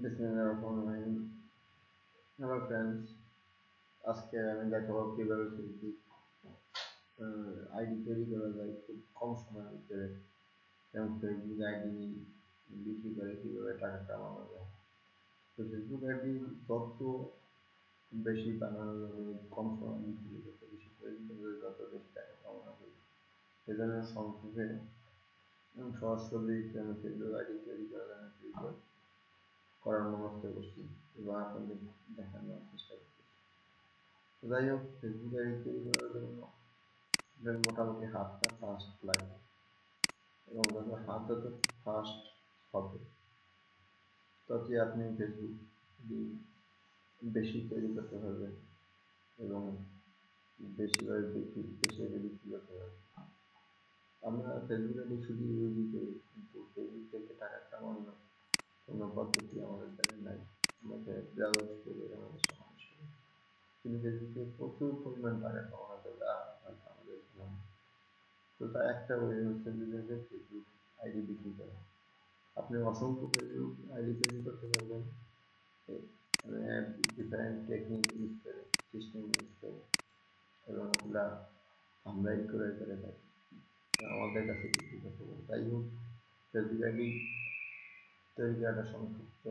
बिस्मिल्लाहिर्रहमानिर्रहीम। Hello friends, আজকে আমি দেখাবো কিভাবে ফেসবুক আইডি তৈরি করা যায় খুব কম সময়ের ভিতরে এবং ফেসবুক আইডি বিক্রি করে কিভাবে টাকা কামানো যায়। তো ফেসবুক আইডি যত বেশি বানানো যাবে, কম সময়ের ভিতরে যত বেশি তৈরি করবে, তত বেশি টাকা কামানো যাবে। সেজন্য সংক্ষেপে এবং সহজ পদ্ধতিতে আমি ফেসবুক আইডি তৈরি করার ব্যবস্থা করছি এবং আপনাদের দেখানোর চেষ্টা করছি। যাই হোক, ফেসবুক আইডি তৈরি করার জন্য আপনার মোটামুটি হাতটা ফাস্ট লাগবে এবং যত হাত যত ফাস্ট হবে ততই আপনি ফেসবুক বেশি তৈরি করতে পারবেন এবং বেশিভাবে বিক্রি করতে পারবেন। আমরা ফেসবুক আইডি শুধু ইউজই করি, কিন্তু ফেসবুক থেকে টাকা কামানোর কোনো পদ্ধতি আমাদের কাছে নাই। আমাদের ব্রাউজ করে আমাদের সমস্যা, কিন্তু ফেসবুকে প্রচুর পরিমাণ টাকা কামানো যায় আমাদের এখানে। তো তার একটা ওয়ে হচ্ছে যে ফেসবুক আইডি বিক্রি করা। আপনি অসংখ্য ফেসবুক আইডি তৈরি করতে পারবেন ডিফারেন্ট টেকনিক ইউজ করে, সিস্টেম ইউজ করে, এবং ওগুলা আমরাই করে থাকি, আমাদের কাছে বিক্রি করতে পারি। তাই হোক, ফেসবুক আইডি তৈরি করাটা সংক্ষিপ্ত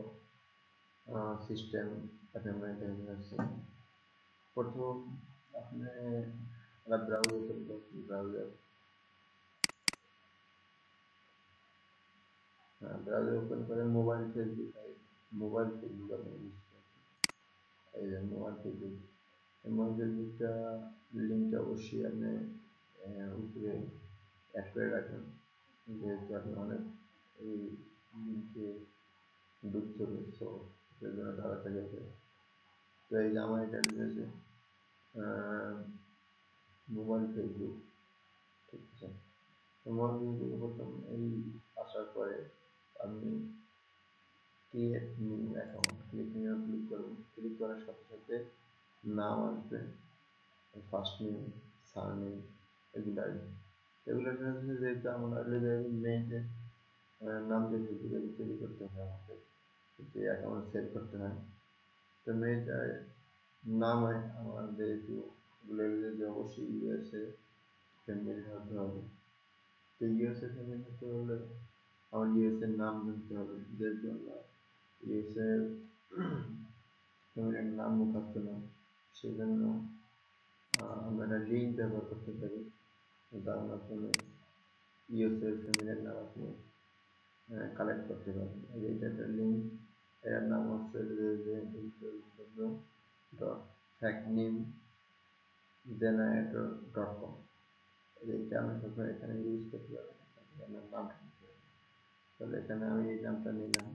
সিস্টেম আপনি আমরা দেখে যাচ্ছি। প্রথম আপনি ব্রাউজার করবেন, ব্রাউজার ওপেন করেন, মোবাইল ফেসবুক আপনি ইউজ করছেন, এই যে মোবাইল ফেসবুক। মোবাইল ফেসবুকটা লিঙ্কটা অবশ্যই আপনি উপরে অ্যাড করে রাখেন, যেহেতু আপনি অনেক এই লিঙ্কে ঢুকতে হবে, সো সেজন্য তাড়াতাড়ি হবে। তো এই যে আমার এটা রয়েছে মোবাইল ফেসবুক, ঠিক আছে। মোবাইল ফেসবুকে প্রথম এই আসার পরে আপনি ক্রিয়েট নিউ অ্যাকাউন্ট ক্লিক করুন। ক্লিক করার সাথে সাথে নাম আসবে, ফার্স্ট নেম, সারনেম, এগুলোর জন্য যেহেতু আমরা মেইন নাম দিয়ে ফেসবুকে তৈরি করতে হয়, আমাদের যে অ্যাকাউন্ট সেভ করতে হয়। তো মেয়েটার নাম আমার যেহেতু যে অবশ্যই ইউএসএ ফ্যামিলি হতে হবে। তো ইউএসএ ফ্যামিলি হতে হলে আমার ইউএসএর নাম জানতে হবে, যেহেতু আমরা ইউএসএ ফ্যামিলির নাম মুখস্থ না, সেই জন্য আমরা একটা লিঙ্ক ব্যবহার করতে পারি, যার মাধ্যমে ইউএসএ ফ্যামিলির নাম আপনি কালেক্ট করতে পারেন। এইটা একটা লিঙ্ক, এর নাম হচ্ছে www.factname.generator.com। এইটা আমি সবসময় এখানে ইউজ করতে পারবো, আমার নাম। তাহলে এখানে আমি এই নামটা নিলাম,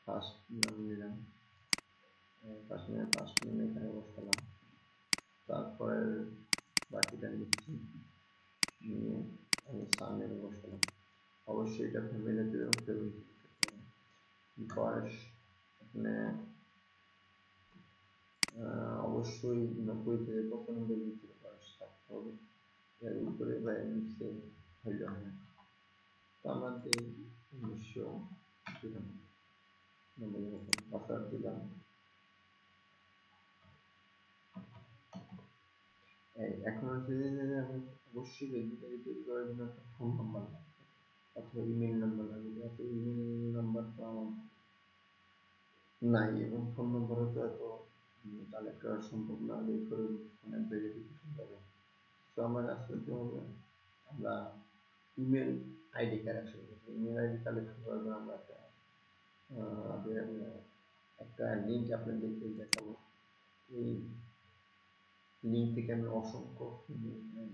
ফার্স্ট নাম নিলাম, ফার্স্ট নেম এখানে বসালাম, তারপরে বাকিটা নিচ্ছি, নিয়ে আমি সারনেমে বসালাম। অবশ্যই এটা ফ্যামিলিতে বয়স আপনি অবশ্যই 90 থেকে 95 ভিতরে বয়স থাকতে হবে, এর উপরে বা এর নিচে হইলে হয় না। তো আমাদের 1993 মতন পাসওয়ার্ড দিলাম। এখন হচ্ছে যে আমি অবশ্যই ফেসবুক তৈরি করার জন্য একটা ফোন নাম্বার লাগবে অথবা ইমেল নাম্বার লাগবে। এত ইমেল নাম্বার তো আমার নাই এবং ফোন নম্বরও তো এত কালেক্ট করা সম্ভব না, যে করে ফোনের ভেরিফিকেশন যাবে। তো আমার কাজ করতে হবে, আমরা ইমেল আইডি কালেকশন করবো। ইমেল আইডি কালেকশন করার জন্য আমরা একটা লিঙ্ক আপনাদেরকে দেখাবো। এই লিঙ্ক থেকে আমি অসংখ্য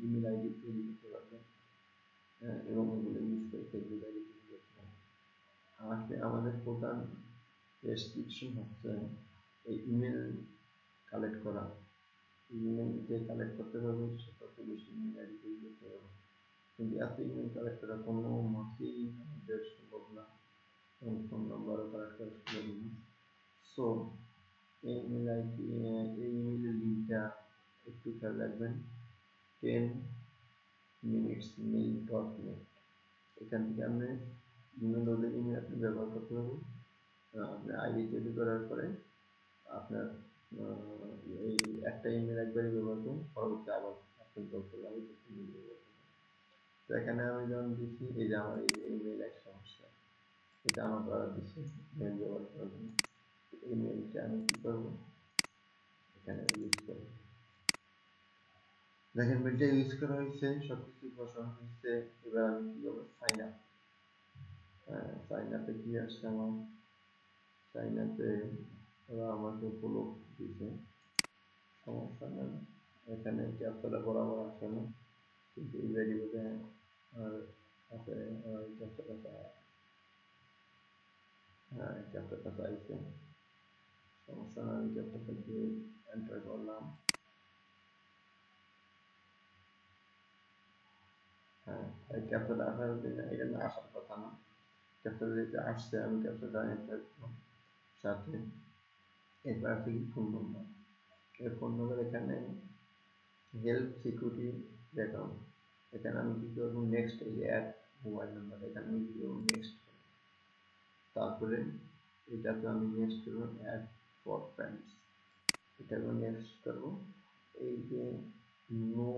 ইমেল আইডি তৈরি করতে পারবেন এবং ওগুলো ইউজ করে ফেসবুক আইডি তৈরি করতে পারবেন। আমাদের প্রধান রেস্ট্রিকশন হচ্ছে এই ইমেল কালেক্ট করা। ইমেল যে কালেক্ট করতে পারবে সে তত বেশি ইমেল আইডি তৈরি করতে পারবে, কিন্তু এত ইমেল কালেক্ট করা কোনো মতেই আমাদের সম্ভব না এবং ফোন নম্বরও কালেক্ট করা সম্ভব না। সো এই ইমেল আইডি, এই ইমেলের লিঙ্কটা একটু খেয়াল রাখবেন, 10minutesmail.net। এখান থেকে আপনি বিভিন্ন ধরনের ইমেল আপনি ব্যবহার করতে পারবেন আপনার আইডি তৈরি করার পরে আপনার এই একটা ইমেল একবারই ব্যবহার করুন, পরবর্তী আবার আপনি করতে আরও 2 ইমেল ব্যবহার করুন। তো এখানে আমি যেমন দিচ্ছি এই যে আমার এই যে ইমেল এক সমস্যা, এটা আমার করা দিচ্ছে মেল ব্যবহার করার জন্য। এই মেলটা আমি কি করব, এখানে ইউজ করব। দেখেন মেলটা ইউজ করা হয়েছে, সবকিছু বসানো হয়েছে। এবার আমি কি করবো, সাইন আপ। সাইন আপে কি আসছে আমার, সাইন আপে ওরা আমাকে ব্লক দিয়েছে, সমস্যা নেই। এখানে ক্যাপচাটা বরাবর আসে না, কিন্তু এই ভ্যারিয়েবলে আর আছে, ক্যাপচাটা, হ্যাঁ ক্যাপচাটা চাইছে, সমস্যা না, আমি ক্যাপচাটা দিয়ে এন্টার করলাম। হ্যাঁ এই ক্যাপচাটা আসার জন্য এখানে আসার কথা না, ক্যাপচাটা যেটা আসছে আমি ক্যাপচাটা এন্টার করলাম। সাথে এরপর আছে কি ফোন নম্বর, এই ফোন নম্বর এখানে হেল্প সিকিউরিটি অ্যাকাউন্ট, এখানে আমি কি করবো, নেক্সট এই অ্যাড মোবাইল নাম্বার, এখানে আমি কি করবো, নেক্সট। তারপরে এটাতে আমি নেক্সট করবো অ্যাড ফর ফ্রেন্ডস, এটাকে নেক্সট করবো। এই যে no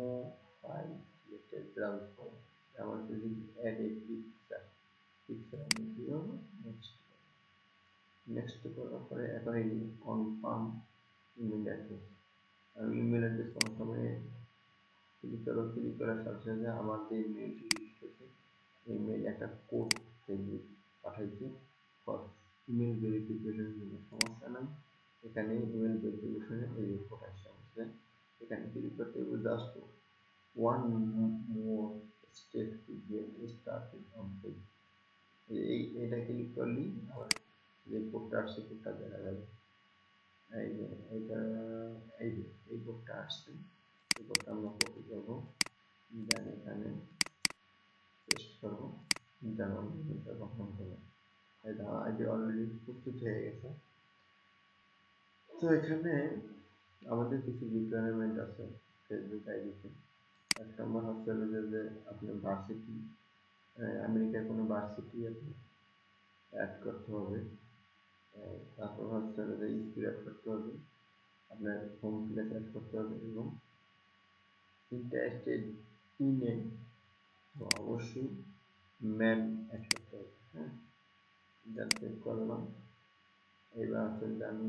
file selected browse for, আমার যদি অ্যাড এ পিকচার, পিকচার আমি কি করবো, নেক্সট। নেক্সট করার পরে এখন এই কনফার্ম ইমেল অ্যাড্রেস, আমি ইমেল অ্যাড্রেস কনফার্মে ক্লিক করো, ক্লিক করার সাথে সাথে আমার যে মেলটি ইউজ করছে এই মেল একটা কোড ফেসবুক পাঠাইছে ফর ইমেল ভেরিফিকেশনের জন্য, সমস্যা নাই। এখানে ইমেল ভেরিফিকেশনের এই যে কোড আসছে আমাদের, এখানে ক্লিক করতে হবে, just one more step to get started on page. এই এটা ক্লিক করলেই আমার যে কোডটা আসছে কোডটা দেখা যাবে। এই যে এইটা, এই যে এই কোডটা আসছে, এই কোডটা আমরা কপি করবো, দেন এখানে পেস্ট করবো, যেমন এটা কখন করবো, এটা আইডি অলরেডি প্রস্তুত হয়ে গেছে। তো এখানে আমাদের কিছু রিকোয়ারমেন্ট আছে ফেসবুক আইডিতে। এক নম্বর হচ্ছে যে আপনার ভার্সিটি, আমেরিকার কোনো ভার্সিটি আপনি অ্যাড করতে হবে। তারপর হচ্ছে যে স্কুল অ্যাড করতে হবে, আপনার হোম প্লেস অ্যাড করতে হবে, এবং ইন্টারেস্টেড ইন এ, তো অবশ্যই ম্যান অ্যাড করতে হবে। হ্যাঁ, যা সেভ করলাম। এবার হচ্ছে যে আমি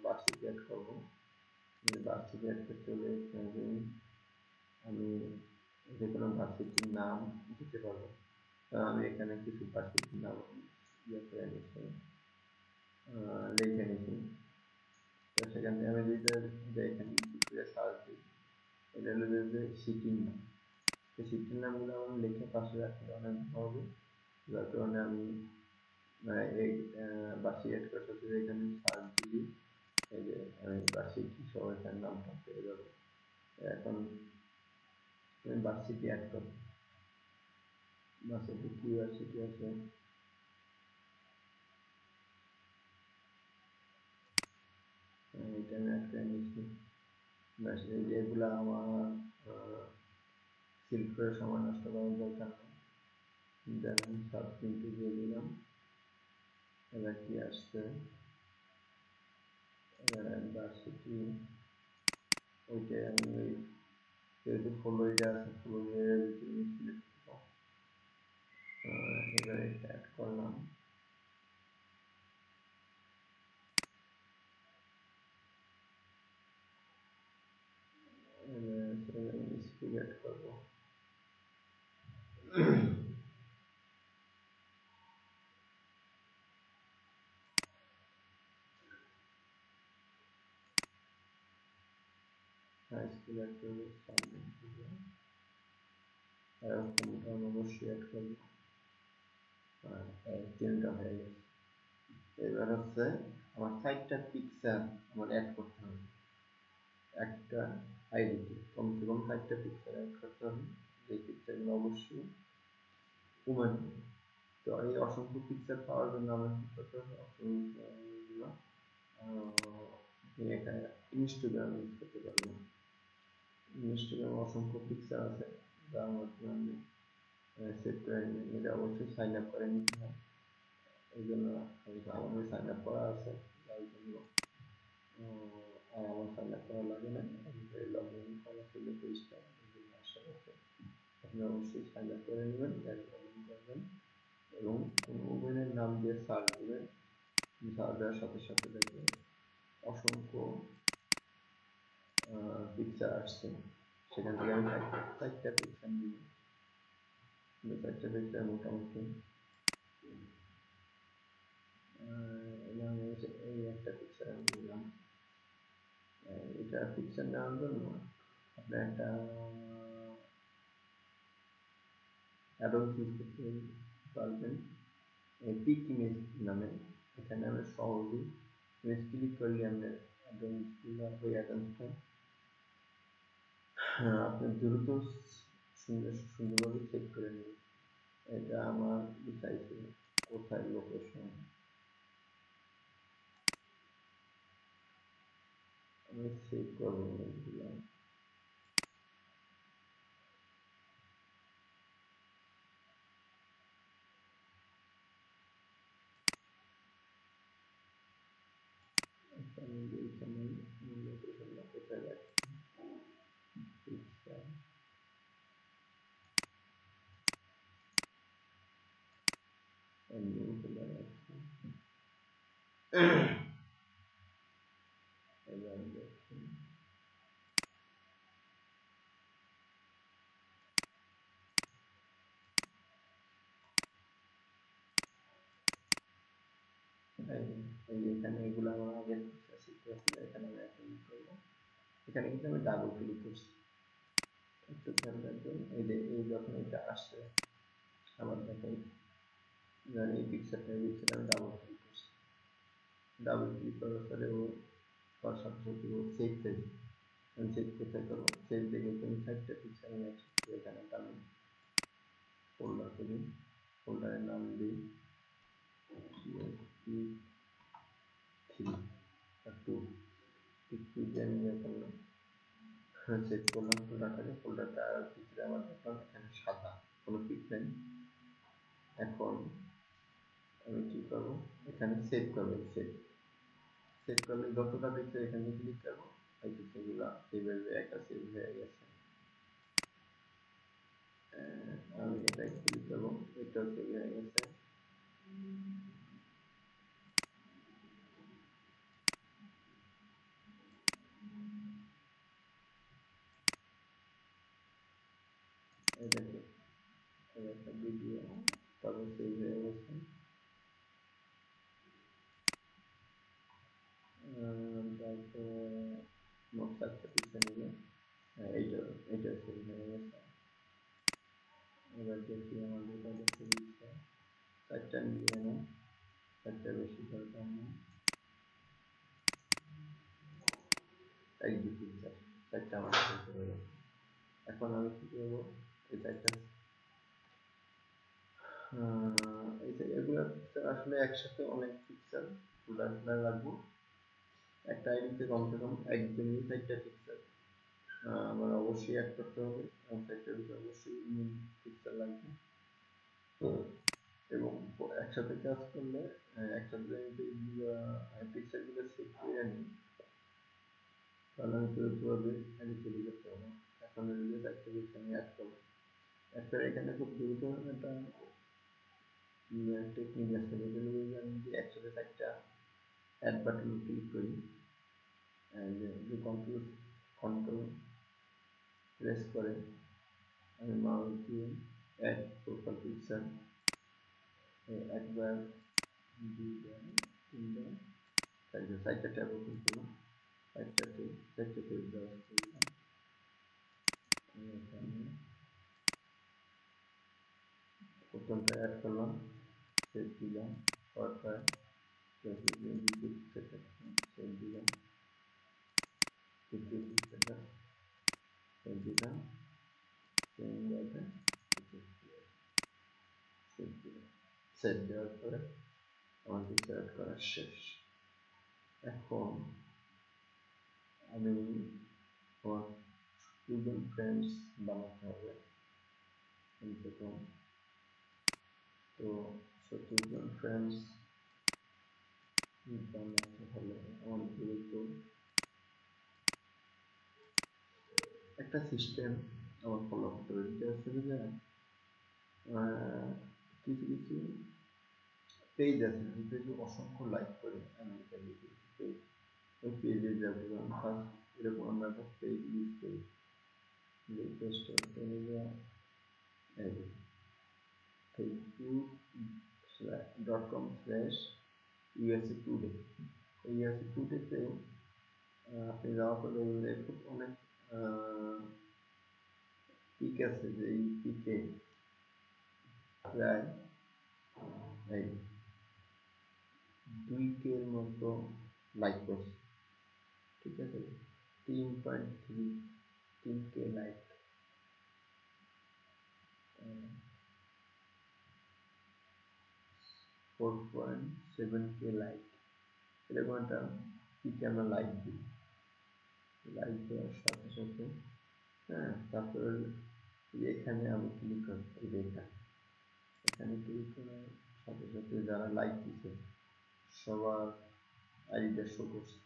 ভার্সিটি অ্যাড করবো, ভার্সিটি অ্যাড করতে হলে আমি যে কোনো ভার্সিটির নাম দিতে পারবো। আমি এখানে কিছু ভার্সিটির নাম ইয়ে করে নিচ্ছি, লিখে নিচ্ছি। তো সেখান থেকে আমি যে এখানে করে সার্চ দিই, এটা হলো যে সিটির নাম, সেই সিটির নামগুলো আমার লিখে পাশে রাখতে অনেক হবে, যার কারণে আমি এই ভার্সিটি অ্যাড করার সাথে এখানে সার্চ দিই, এই যে আমি ভার্সিটি সহ এখানে নামটা পেয়ে যাবো। এখন আমি ভার্সিটি অ্যাড করবো, ভার্সিটি কি ভার্সিটি আছে, এটা আমি অ্যাড করে নিচ্ছি। ব্যাস, এই যে এগুলো আমার সিলেক্ট করে সময় নষ্ট করার দরকার নেই, দেন আমি সাবমিটে দিয়ে দিলাম। এবার কি আসছে, ভার্সিটি, ওইটাই আমি ওই যেহেতু ফলো এটা আছে, ফলো এর ভিতরে সিলেক্ট করবো। এবার এটা অ্যাড করলাম, স্কুল অ্যাড করবো। স্কুল অ্যাড করবো, সাবমিট দিব, এরকম অবশ্যই অ্যাড করবো। তিনটা হয়ে গেছে। এবার হচ্ছে আমার 4টা পিকচার আমার অ্যাড করতে হবে, একটা আইডিতে কমসে কম 4টা পিকচার অ্যাড করতে হবে, যে পিকচারগুলো অবশ্যই উমেন। তো এই অসংখ্য পিকচার পাওয়ার জন্য আমরা কি করতে হবে, অপশনগুলো এখানে ইনস্টাগ্রাম ইউজ করতে পারবো। ইনস্টাগ্রামে অসংখ্য পিকচার আছে, যার মাধ্যমে আমি সেভ করে নিই, এটা অবশ্যই সাইন আপ করে নিতে হয়। এই জন্য আমার সাইন আপ করা আছে, যার জন্য আর আমার সাইন আপ করা লাগে না। লগ ইন করা ছিল পেজটা, এই জন্য আশা করছি আপনি অবশ্যই সাইন আপ করে নেবেন, দেন লগ ইন করবেন এবং কোনো ওমেনের নাম দিয়ে সার্চ দেবেন। সার্চ দেওয়ার সাথে সাথে দেখবেন অসংখ্য পিকচার আসছে। সেখান থেকে আমি চারটা পিকচার নিব। চারটা পিকচার মোটামুটি এই একটা পিকচার আমি নিলাম। এটা পিকচার নেওয়ার জন্য আপনি একটা অ্যাডোব ইউজ করতে পারবেন, পিক ইমেজ নামে। এখানে আমরা সহজেই ইমেজ ক্লিক করলে আমরা ওই অ্যাডোবটা আপনি দ্রুত সুন্দরভাবে সেভ করে নেবেন। এটা আমার চাইছে কোথায় লোকেশন, আমি সেভ করবো দিলাম। আমি এইখানে লোকেশনটা কোথায় রাখছি, নিউ চলে রাখছি। এবার দেখছি এখানে এগুলো আমার আগের সিকুয়েন্স, এখানে আমি এখন করবো। এখানে কিন্তু আমি ডাবল ক্লিক করছি, একটু খেয়াল রাখবেন। এই যে এই যখন এটা আসছে আমার দেখেন, এই পিকচারটা আমি ডাবল ক্লিক করছি। ডাবল ক্লিক করার পরে ও তার সাথে সাথে ও সেভ চাইছে। আমি সেভ কোথায় করবো, সেভ দেখে তুমি চারটা পিকচার আমি একসাথে এখানে টানি, ফোল্ডার করি, ফোল্ডারের নাম দিই থ্রি আর টু। টু দিয়ে আমি এখন সেভ করলাম ফোল্ডারটাকে। ফোল্ডারটা ভিতরে আমার দেখলাম এখানে সাদা, কোনো পিক নেই। এখন আমি কি করবো, এখানে সেভ করবো। সেভ করলে যতটা পিকচার এখানে ক্লিক করবো, এই পিকচারগুলো সেভ হয়ে একটা সেভ হয়ে গেছে। আমি এটা ক্লিক করবো, এটাও সেভ হয়ে গেছে। এটাকে একটা ভিডিও তবে সেভ হয়ে গেছে। তারপরে মোট 4টা পিকচার নিলে এইটা সেভ হয়ে গেছে। এবার দেখি আমাদের কত সেভ হচ্ছে। 4টা নিয়ে না, 4টা বেশি দরকার নেই, এই যে পিকচার 4টা আমার সেভ হয়ে গেছে। এখন আমি কি করবো, এই 4টা এগুলো পিকচার আসলে একসাথে অনেক পিকচার ফোল্ডার রাখবো। একটা আইডিতে কমসে কম একদিনই 4টা পিকচার আমার অবশ্যই অ্যাড করতে হবে, এবং 4টার ভিতরে অবশ্যই পিকচার লাগবে। এবং একসাথে কাজ করলে একসাথে পিকচারগুলো সেভ করে নিই, তাহলে আমি দ্রুতভাবে চলে যেতে পারবো। এখন যদি 4টা পিকচার আমি অ্যাড করবো, এরপরে এখানে খুব দ্রুত একটা টেকনিক আছে, যেটা হলো যে আমি যদি একসাথে 4টা অ্যাড বাটন ক্লিক করি, যে কন্ট্রোল প্রেস করে আমি মাউস দিয়ে অ্যাড প্রোফাইল পিকচার একবার, দুইবার, তিনবার, 4টা ট্যাব ওপেন করলাম, 4টা পেজ ব্রাউজ করলাম। এখানে প্রথমটা অ্যাড করলাম, সেভ দিলাম, পরপর দ্বিতীয় পিকচারটা সেভ দিলাম, তৃতীয় পিকচারটা সেভ দিলাম, সেভ দিলাম। সেভ দেওয়ার পরে আমার পিকচার অ্যাড করা শেষ। এখন আমি আমার 2জন ফ্রেন্ডস বানাতে হবে প্রথম। তো 2জন ফ্রেন্ডস একটা সিস্টেম আমার ফলো করতে হবে, যেটা হচ্ছে যে কিছু কিছু পেজ আছে যে পেজে অসংখ্য লাইক করে আমেরিকার পেজ, ওই পেজে যাবো। যেমন ফার্স্ট এরকম আমরা একটা পেজ ইউজ করি, যে পেজটা হচ্ছে facebook.com/USA টুডে। USA টুডেতে আপনি যাওয়ার পরে খুব অনেক পিক আছে, যে এই পিকে প্রায় এই 2K এর মতো লাইক করছে, ঠিক আছে, 3.3 লাইক, 4.7K লাইক, এরকম একটা পিকে আমরা লাইক দিই। লাইক দেওয়ার সাথে সাথে তারপরে এখানে আমি ক্লিক করি, এখানে ক্লিক করার সাথে সাথে যারা লাইক দিচ্ছে সবার আইডিটা শো করছে,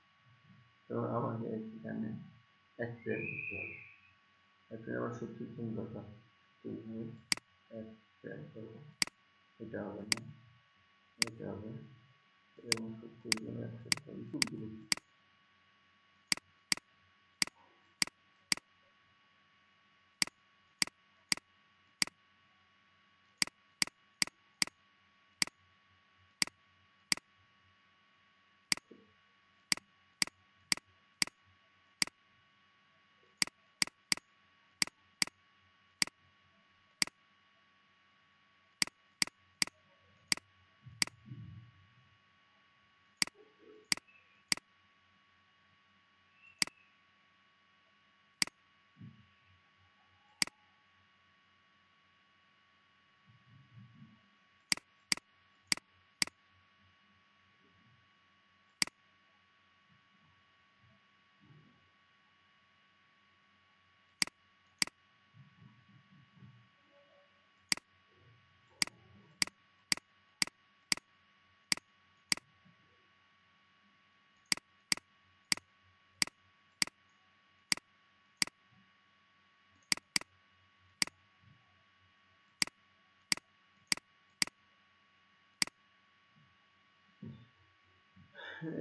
এবং আমাকে এখানে অ্যাড করতে হবে। এখন আমার সত্যি দরকার, অ্যাড করবো, এটা হবে না, এটা হবে, এবং সত্যির জন্য অ্যাক্সেপ্ট করবো, খুব দ্রুত।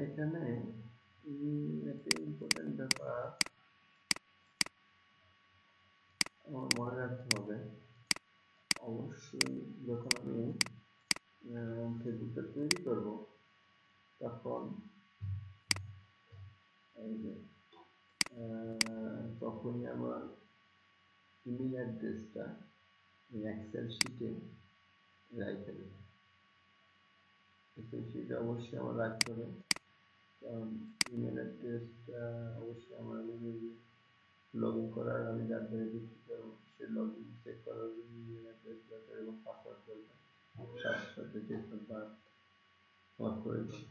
এখানে একটা ইম্পর্টেন্ট ব্যাপার আমার মনে রাখতে হবে, অবশ্যই যখন আমি ফেসবুকটা তৈরি করব, তখন এই যে তখনই আমার ইমেল অ্যাড্রেসটা এক্সেল শিটে রাখতে হবে। এক্সেল শিটে অবশ্যই আমার রাখতে হবে, কারণ ইমেল অ্যাড্রেসটা অবশ্যই আমার লগ ইন করার, আমি যার দ্বারা যুক্ত করব সে লগ ইন চেক করার জন্য ইমেল অ্যাড্রেস দরকার এবং পাসওয়ার্ড দরকার, সাথে সাথে ডেট অফ বার্থ আমার প্রয়োজন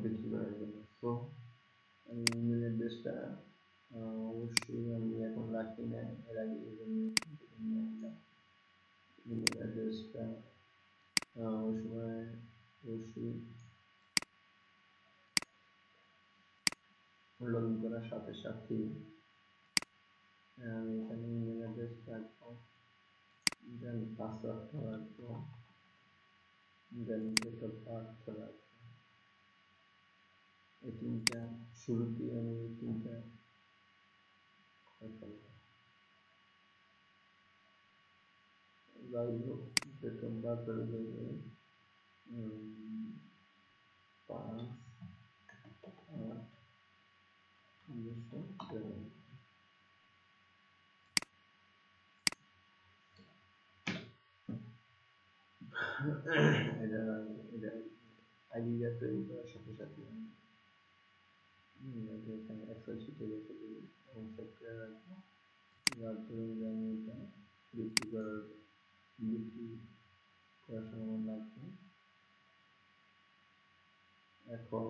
বিক্রি করার জন্য। তো আমি ইমেল অ্যাড্রেসটা অবশ্যই আমি এখন রাখি না, এর আগে এই জন্য নিয়ে নিলাম ইমেল অ্যাড্রেসটা। ওই সময় অবশ্যই লগ ইন করার সাথে সাথেই আমি এখানে ইমেল অ্যাড্রেস রাখবো, দেন পাসওয়ার্ড রাখবো, দেন ডেট অফ বার্থ রাখবো। এই তিনটা শুরুতেই আমি এই তিনটা যাই হোক, ডেট অফ বার্থ হয়ে যাবে 5/8/1993। এটা এটা আইডিটা তৈরি করার সাথে সাথে এখানে এক্সেল শিটে রেখে দিই এবং সেভ করে রাখবো। যার ধরুন আমি এটা বিক্রি করার সময় লাগবে। এখন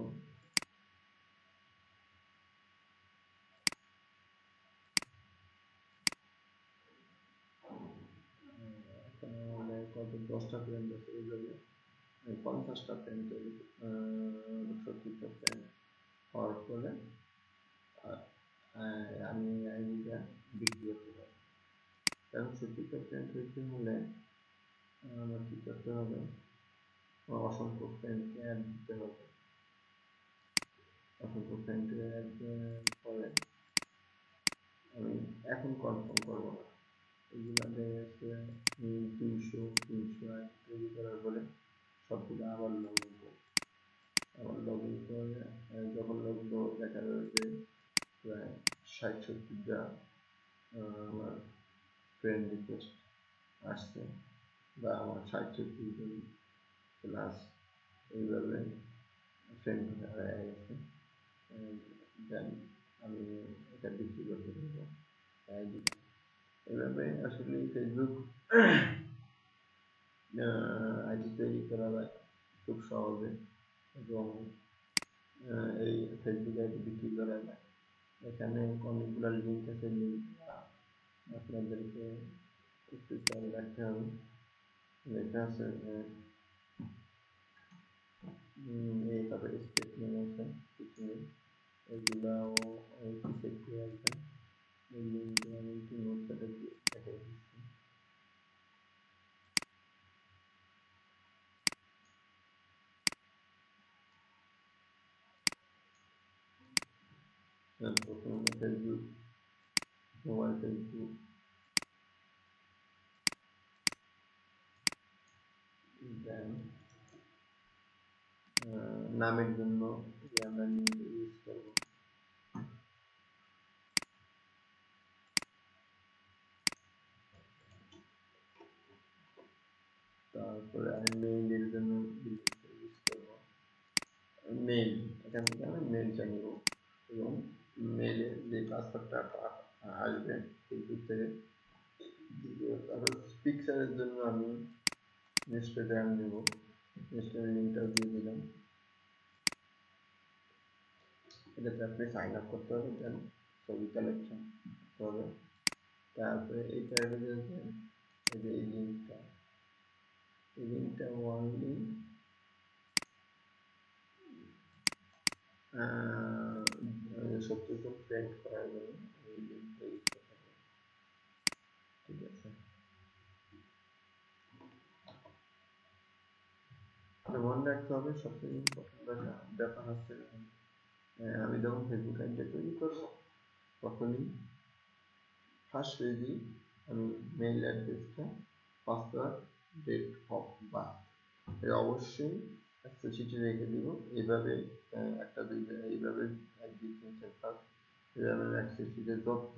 আমাদের কত 10টা প্যান্ট আছে, এইভাবে 50টা প্যান্ট তৈরি, 70টা প্যান্ট হওয়ার পরে আমি আইডিটা বিক্রি করতে পারি। কারণ সত্যিকার ফ্রেন্ড হইতে হলে আমার কি করতে হবে, আমার অসংখ্য ফ্রেন্ডকে অ্যাড দিতে হবে। অসংখ্য ফ্রেন্ডকে অ্যাড পরে আমি এখন কনফার্ম করবো না, এগুলা দেখা যাচ্ছে 200-300 তৈরি করার পরে সবগুলো আবার লগ ইন করবো। আবার লগ ইন করে যখন লগ ইন করবো দেখা যাবে যে প্রায় 60-70টা আমার ফ্রেন্ড রিকোয়েস্ট আসছে, বা আমার 60-70 জন প্লাস এইভাবে ফ্রেন্ড হয়ে গেছে। দেন আমি এটা বিক্রি করতে পারবো আইডিটা। এভাবে আসলে ফেসবুক আইডি তৈরি করা যায় খুব সহজে, এবং এই ফেসবুক আইডি বিক্রি করা যায়। এখানে অনেকগুলো লিঙ্ক আছে, লিঙ্কটা আপনাদেরকে একটু খেয়াল রাখতে হবে। লেখা আছে যে এইভাবে স্টেটমেন্ট আছে কিছু, এগুলাও একটু চেক করে রাখবেন। এই লিঙ্কগুলো আমি একটু নোটপ্যাডে দেখাই দিচ্ছি। প্রথমে ফেসবুক, মোবাইল ফেসবুক, দেন নামের জন্য যে আমরা ইউজ করবো, তারপরে আমি মেইলের জন্য ইউজ করবো মেইল। এখান থেকে আমি মেইলটা নিব, এবং মেইলে যে পাসওয়ার্ডটা আসবে ফেসবুক থেকে। তারপর পিকচারের জন্য আমি ইনস্টাগ্রাম নেব, ইনস্টাগ্রাম লিঙ্কটাও দিয়ে দিলাম। এটাতে আপনি সাইন আপ করতে হবে, দেন ছবি কালেকশন করতে হবে। তারপরে এইটা হয়ে যাচ্ছে এই যে এই লিঙ্কটা অনলি 70 জন ফ্রেন্ড করার জন্য এই লিঙ্কটা ইউজ করতে হবে। ঠিক আছে, মনে রাখতে হবে সবচেয়ে ইম্পর্টেন্ট ব্যাপার হচ্ছে আমি যখন ফেসবুক আইডিটা তৈরি করবো তখনই ফার্স্ট পেজেই আমি মেইল অ্যাড্রেসটা, পাসওয়ার্ড, ডেট অফ বার্থ এটা অবশ্যই একটা চিঠি রেখে দিব। এইভাবে একটা দুইটা এইভাবে 1 2 3 4 5 এইভাবে একটা চিঠি যত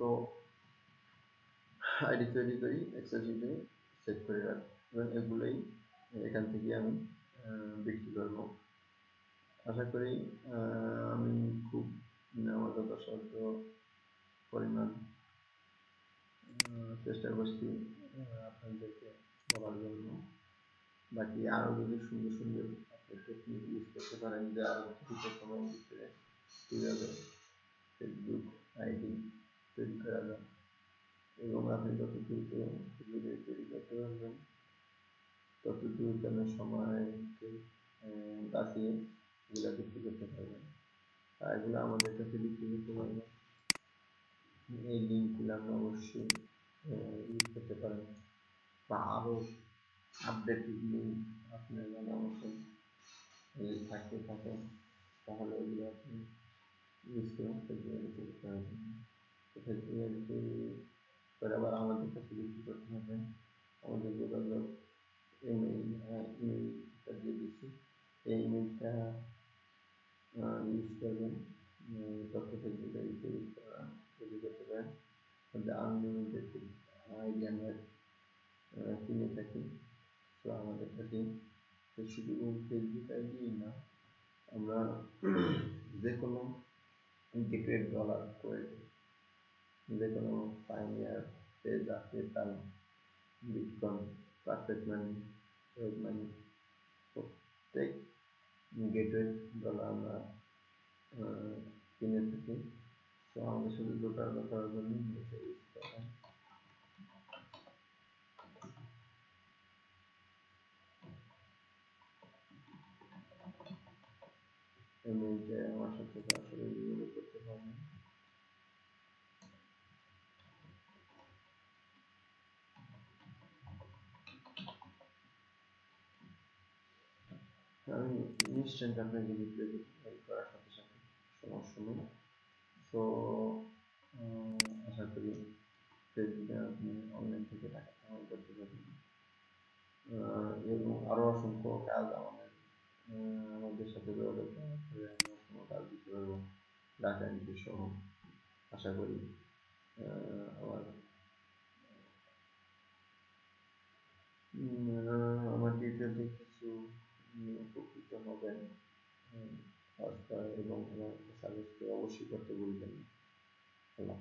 আইডি তৈরি করি এক্সেল শিটে সেভ করে রাখবো, এবং এগুলোই এখান থেকে আমি বিক্রি করবো। আশা করি আমি খুব আমার যথাসাধ্য পরিমাণ চেষ্টা করছি আপনাদেরকে বলার জন্য। বাকি আরও যদি সুন্দর সুন্দর আপনি টেকনিক ইউজ করতে পারেন, যে আরও দ্রুত সময়ের ভিতরে কীভাবে ফেসবুক আইডি তৈরি করা যায়, এবং আপনি যত দ্রুত ফেসবুক আইডি তৈরি করতে পারবেন তত দ্রুত সময়কে বাঁচিয়ে এগুলো বিক্রি করতে পারবেন। আর এগুলো আমাদের কাছে বিক্রি করতে পারবেন, এই লিঙ্কগুলো আপনি অবশ্যই ইউজ করতে পারেন, বা আরও আপডেটেড লিঙ্ক আপনার জানা মতন যদি থাকতে থাকে তাহলে ওগুলো আপনি ইউজ করে ফেসবুক আইডি তৈরি করতে পারবেন। তো ফেসবুক আইডি তৈরি করে আবার আমাদের কাছে বিক্রি করতে হবে। আমাদের যোগাযোগ ইমেইলটা দিয়ে দিচ্ছি, এই ইমেইলটা ইউজ করবেন তথ্য ফেসবুক আইডি তৈরি করতে পারেন। আনলিমিটেড আইডি আমরা কিনে থাকি। তো আমাদের কাছে শুধু ফেসবুক আইডি না, আমরা যে কোনো ইন্টিগ্রেট ডলার করে যে কোনো Payoneer, Payza, PayPal, bitcoin, perfect money, web money, প্রত্যেক গেটওয়ে ডলার আমরা কিনে থাকি। তো আমাদের শুধু লোকাল করার জন্য এটা ইউজ করা। এমনিতে আমার সাথে সরাসরি যোগাযোগ করতে পারেন। আমি নিশ্চিন্ত আপনাকে রিপ্লাই দিব হেল্প করার সাথে সাথে, সমস্যা নেই। তো আশা করি ফেসবুকে আপনি অনলাইন থেকে টাকা কামাই করতে পারবেন। এবং আরও অসংখ্য কাজ আমাদের সাথে যোগাযোগ করার পরে আমি অসংখ্য কাজ দিতে পারবো, ডাটা এন্ট্রি সহ। আশা করি আমার আমার ডিটেলসে কিছু উপকৃত হবেন। কাজ করা এবং আমার সাজেস্ট অবশ্যই করতে ভুলবেন না। আল্লাহ।